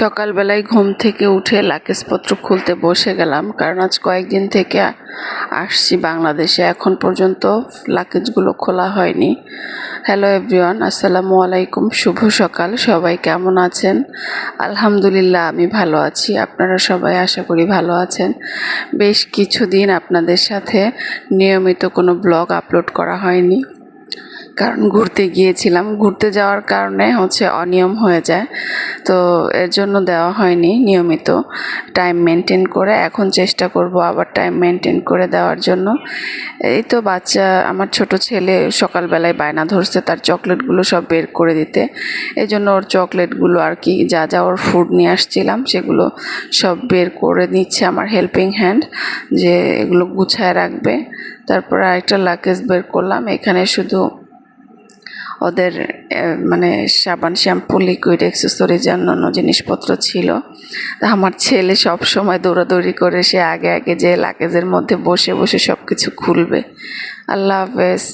সকালবেলায় ঘুম থেকে উঠে লাগেজপত্র খুলতে বসে গেলাম, কারণ আজ কয়েকদিন থেকে আসছি বাংলাদেশে, এখন পর্যন্ত লাগেজগুলো খোলা হয়নি। হ্যালো এভরিওয়ান, আসসালামু আলাইকুম, শুভ সকাল। সবাই কেমন আছেন? আলহামদুলিল্লাহ আমি ভালো আছি। আপনারা সবাই আশা করি ভালো আছেন। বেশ কিছুদিন আপনাদের সাথে নিয়মিত কোনো ব্লগ আপলোড করা হয়নি, কারণ ঘুরতে গিয়েছিলাম। ঘুরতে যাওয়ার কারণে অনিয়ম হয়ে যায়, তো এর জন্য দেওয়া হয়নি নিয়মিত টাইম মেনটেন করে। এখন চেষ্টা করব আবার টাইম মেনটেন করে দেওয়ার জন্য। এই তো আমার ছোট ছেলে সকালবেলায় বায়না ধরছে তার চকলেটগুলো সব বের করে দিতে। এই জন্য ওর চকলেটগুলো আর কি, যা ওর ফুড নিয়ে আসছিলাম সেগুলো সব বের করে নিচ্ছে আমার হেল্পিং হ্যান্ড, যে এগুলো গুছায় রাখবে। তারপর আরেকটা লাগেজ বের করলাম। এখানে শুধু ওদের সাবান, শ্যাম্পু, লিকুইড, অ্যাক্সেসরিজ অন্যান্য জিনিসপত্র ছিল। আমার ছেলে সব সময় দৌড়াদৌড়ি করে, সে আগে যে লাগেজের মধ্যে বসে বসে সব কিছু খুলবে। আল্লাহ হাফেজ।